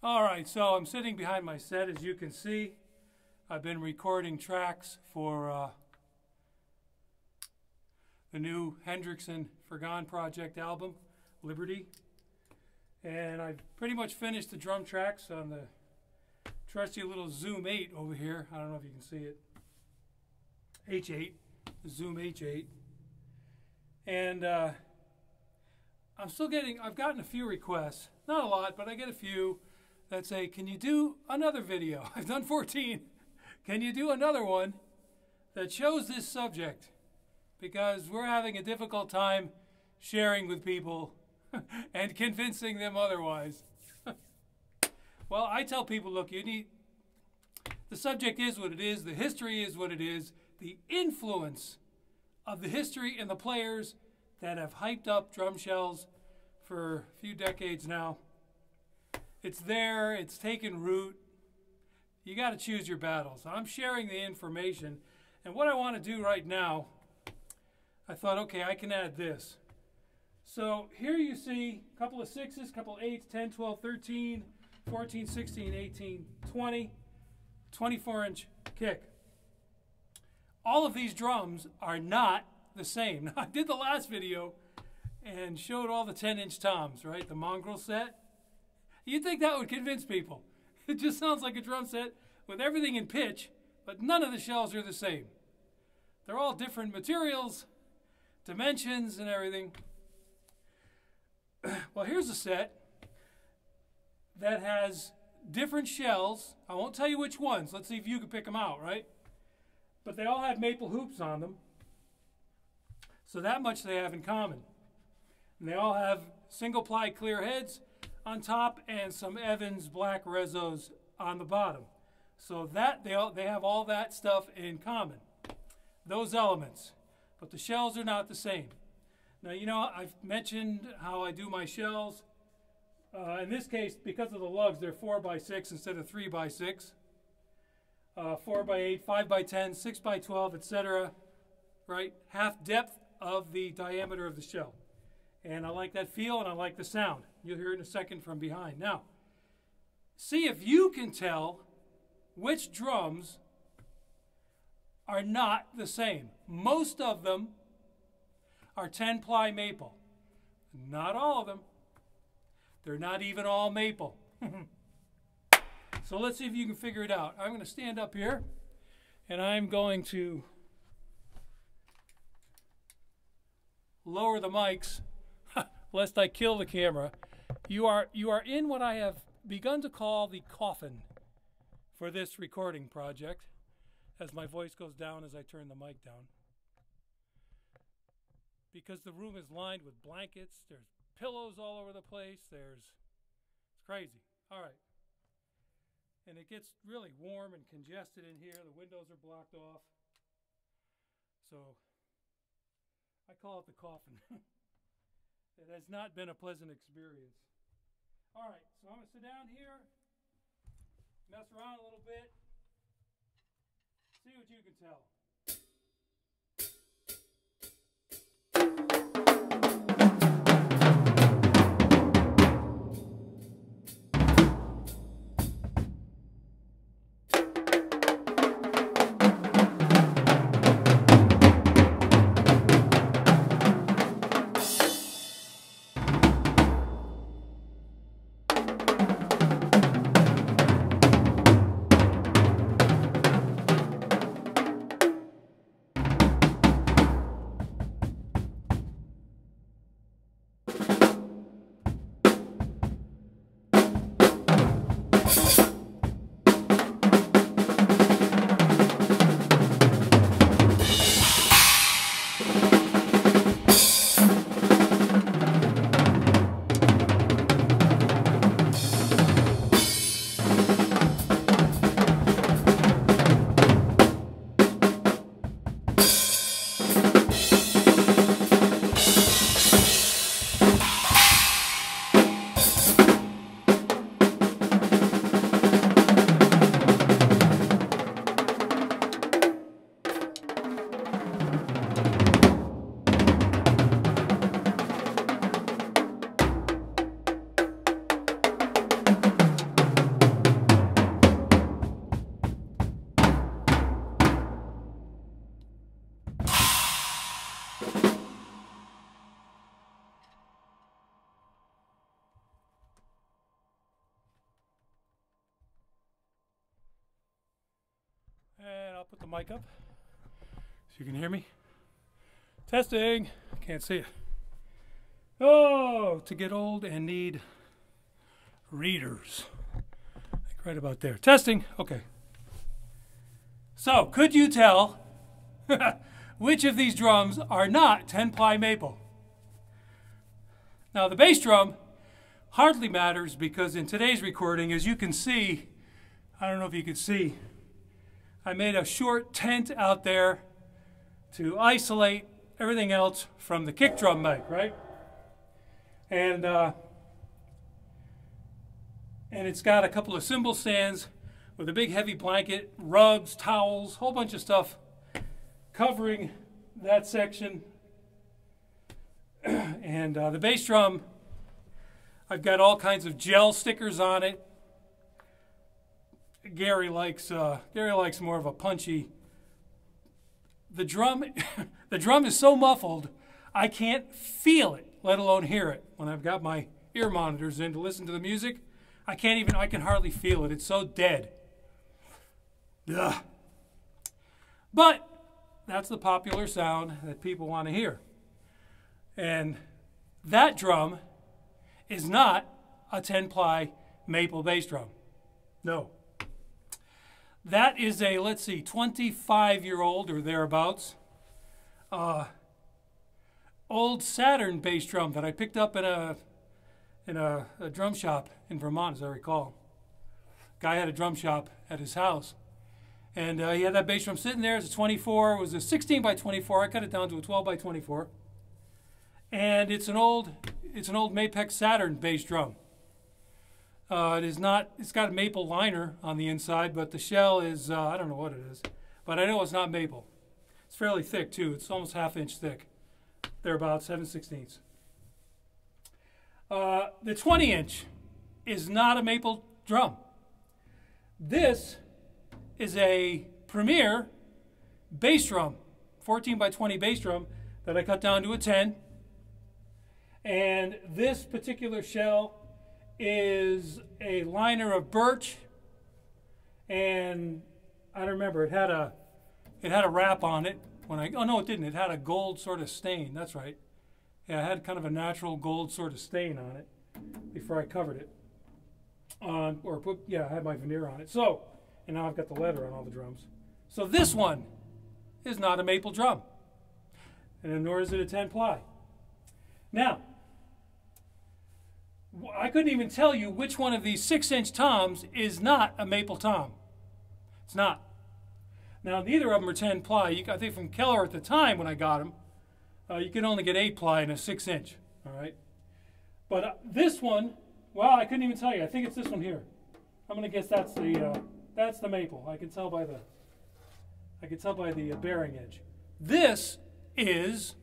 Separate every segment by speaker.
Speaker 1: All right, so I'm sitting behind my set, as you can see. I've been recording tracks for the new Hendrickson Frigon Project album, Liberty. And I've pretty much finished the drum tracks on the trusty little Zoom 8 over here. I don't know if you can see it. H8, the Zoom H8. And I've gotten a few requests, not a lot, but I get a few that say, can you do another video? I've done 14. Can you do another one that shows this subject? Because we're having a difficult time sharing with people and convincing them otherwise. Well, I tell people, look, the subject is what it is, the history is what it is, the influence of the history and the players that have hyped up drum shells for a few decades now. It's there, it's taken root. You got to choose your battles. I'm sharing the information, and what I want to do right now, I thought, okay, I can add this. So here you see a couple of 6s, a couple of 8s, 10, 12, 13, 14, 16, 18, 20, 24-inch kick. All of these drums are not the same. I did the last video and showed all the 10-inch toms, right? The mongrel set. You'd think that would convince people. It just sounds like a drum set with everything in pitch, but none of the shells are the same. They're all different materials, dimensions, and everything. Well, here's a set that has different shells. I won't tell you which ones. Let's see if you can pick them out, right? But they all have maple hoops on them. So that much they have in common. And they all have single-ply clear heads on top and some Evans black Rezos on the bottom. So that they have all that stuff in common, those elements. But the shells are not the same. Now, you know, I've mentioned how I do my shells. In this case, because of the lugs, they're 4x6 instead of 3x6. 4x8, 5x10, 6x12, etc. Right? Half depth of the diameter of the shell. And I like that feel, and I like the sound. You'll hear it in a second from behind. Now, see if you can tell which drums are not the same. Most of them are 10-ply maple. Not all of them. They're not even all maple. So let's see if you can figure it out. I'm going to stand up here, and I'm going to lower the mics lest I kill the camera. You are in what I have begun to call the coffin for this recording project, as my voice goes down as I turn the mic down. Because the room is lined with blankets, there's pillows all over the place, it's crazy. All right. And it gets really warm and congested in here. The windows are blocked off. So I call it the coffin. It has not been a pleasant experience. All right, so I'm going to sit down here, mess around a little bit, see what you can tell. Put the mic up so you can hear me. Testing. Can't see it. Oh, to get old and need readers. Like right about there. Testing. Okay. So, could you tell which of these drums are not 10-ply maple? Now, the bass drum hardly matters because in today's recording, as you can see, I don't know if you can see, I made a short tent out there to isolate everything else from the kick drum mic, right? And it's got a couple of cymbal stands with a big heavy blanket, rugs, towels, whole bunch of stuff covering that section. And the bass drum, I've got all kinds of gel stickers on it. Gary likes more of a punchy. The drum is so muffled, I can't feel it, let alone hear it. When I've got my ear monitors in to listen to the music, I can hardly feel it. It's so dead. Ugh. But that's the popular sound that people want to hear. And that drum is not a 10-ply maple bass drum. No. That is a, let's see, 25-year-old or thereabouts old Saturn bass drum that I picked up in a drum shop in Vermont, as I recall. Guy had a drum shop at his house. And he had that bass drum sitting there. It's a 24. It was a 16 by 24. I cut it down to a 12 by 24. And it's an old Mapex Saturn bass drum. It's got a maple liner on the inside, but the shell is, I don't know what it is. But I know it's not maple. It's fairly thick, too. It's almost half-inch thick. They're about 7/16. The 20-inch is not a maple drum. This is a Premier bass drum, 14 by 20 bass drum that I cut down to a 10. And this particular shell is a liner of birch, and I don't remember, it had a wrap on it oh no, it didn't. It had a gold sort of stain. That's right. Yeah, it had kind of a natural gold sort of stain on it before I covered it. I had my veneer on it. So, and now I've got the leather on all the drums. So this one is not a maple drum, and nor is it a 10-ply. Now, I couldn't even tell you which one of these 6-inch toms is not a maple tom. It's not. Now, neither of them are 10-ply. I think from Keller at the time when I got them, you could only get 8-ply in a 6-inch. All right. But this one, well, I couldn't even tell you. I think it's this one here. I'm going to guess that's the maple. I can tell by the bearing edge. This is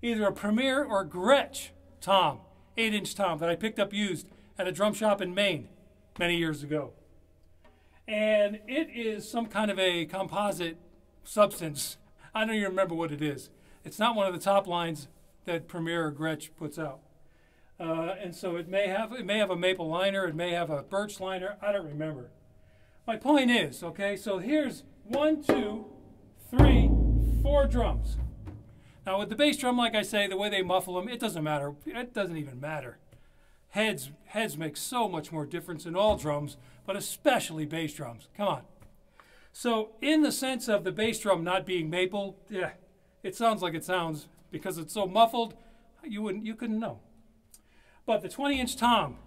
Speaker 1: either a Premier or Gretsch tom, 8-inch tom that I picked up used at a drum shop in Maine many years ago. And it is some kind of a composite substance. I don't even remember what it is. It's not one of the top lines that Premier or Gretsch puts out. And so it may have a maple liner, it may have a birch liner, I don't remember. My point is, okay, so here's 1, 2, 3, 4 drums. Now with the bass drum, like I say, the way they muffle them, it doesn't matter. It doesn't even matter. Heads make so much more difference in all drums, but especially bass drums. Come on. So in the sense of the bass drum not being maple, yeah, it sounds like it sounds because it's so muffled, you couldn't know. But the 20-inch tom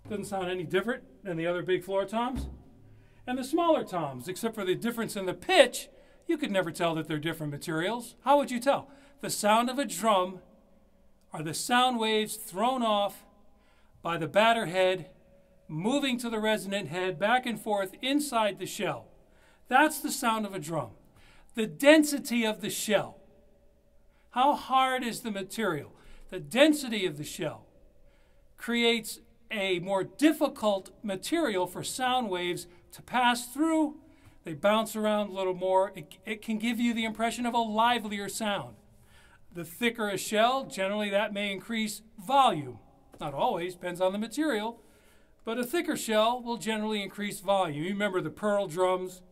Speaker 1: doesn't sound any different than the other big floor toms. And the smaller toms, except for the difference in the pitch, you could never tell that they're different materials. How would you tell? The sound of a drum are the sound waves thrown off by the batter head, moving to the resonant head, back and forth inside the shell. That's the sound of a drum. The density of the shell. How hard is the material? The density of the shell creates a more difficult material for sound waves to pass through. They bounce around a little more. It can give you the impression of a livelier sound. The thicker a shell, generally that may increase volume. Not always, depends on the material. But a thicker shell will generally increase volume. You remember the Pearl drums,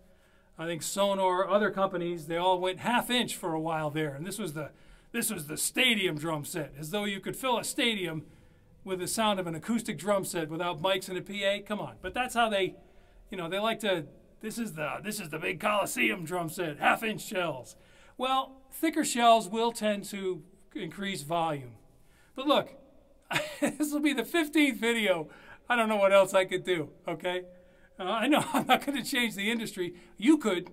Speaker 1: I think Sonor, other companies, they all went half-inch for a while there. And this was the stadium drum set, as though you could fill a stadium with the sound of an acoustic drum set without mics and a PA. Come on. But that's how they, you know, they like to, this is the big Coliseum drum set, half-inch shells. Well, thicker shells will tend to increase volume. But look, this will be the 15th video. I don't know what else I could do, okay? I know I'm not going to change the industry. You could.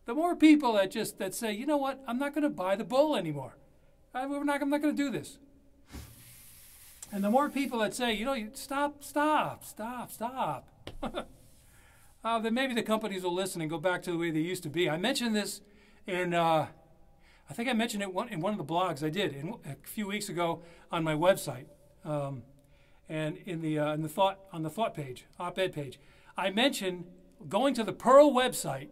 Speaker 1: The more people that say, you know what, I'm not going to buy the bull anymore. I'm not going to do this. And the more people that say, you know, stop. Then maybe the companies will listen and go back to the way they used to be. I mentioned this in, I think I mentioned it in one of the blogs I did a few weeks ago on my website, and in the thought page, op-ed page. I mentioned going to the Pearl website.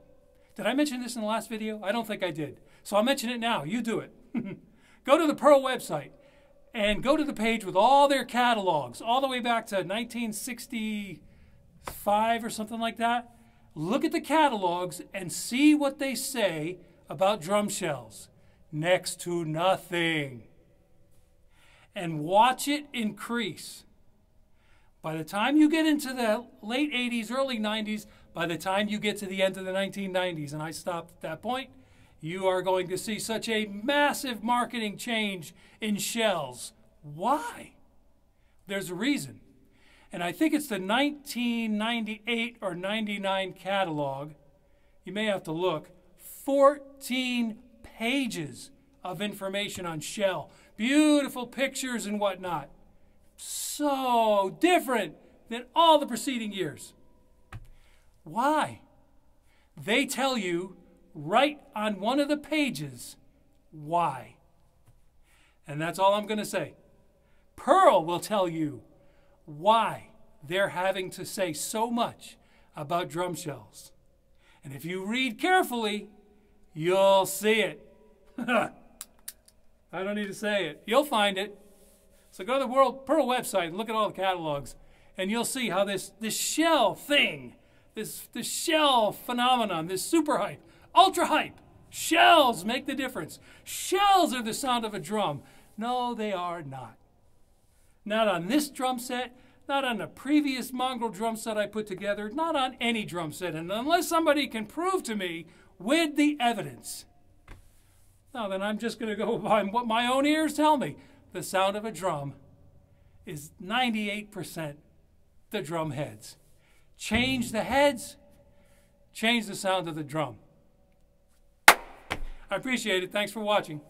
Speaker 1: Did I mention this in the last video? I don't think I did. So I'll mention it now. You do it. Go to the Pearl website and go to the page with all their catalogs, all the way back to 1965 or something like that. Look at the catalogs and see what they say about drum shells. Next to nothing. And watch it increase. By the time you get into the late 80s, early 90s, by the time you get to the end of the 1990s, and I stopped at that point, you are going to see such a massive marketing change in shells. Why? There's a reason. And I think it's the 1998 or 99 catalog. You may have to look. 14 pages of information on shell. Beautiful pictures and whatnot. So different than all the preceding years. Why? They tell you right on one of the pages why. And that's all I'm going to say. Pearl will tell you why they're having to say so much about drum shells. And if you read carefully, you'll see it. I don't need to say it. You'll find it. So go to the Pearl website and look at all the catalogs, and you'll see how this shell thing, this shell phenomenon, this super hype, ultra hype, shells make the difference. Shells are the sound of a drum. No, they are not. Not on this drum set, not on the previous mongrel drum set I put together, not on any drum set. And unless somebody can prove to me with the evidence, no, then I'm just going to go by what my own ears tell me. The sound of a drum is 98% the drum heads. Change the heads, change the sound of the drum. I appreciate it. Thanks for watching.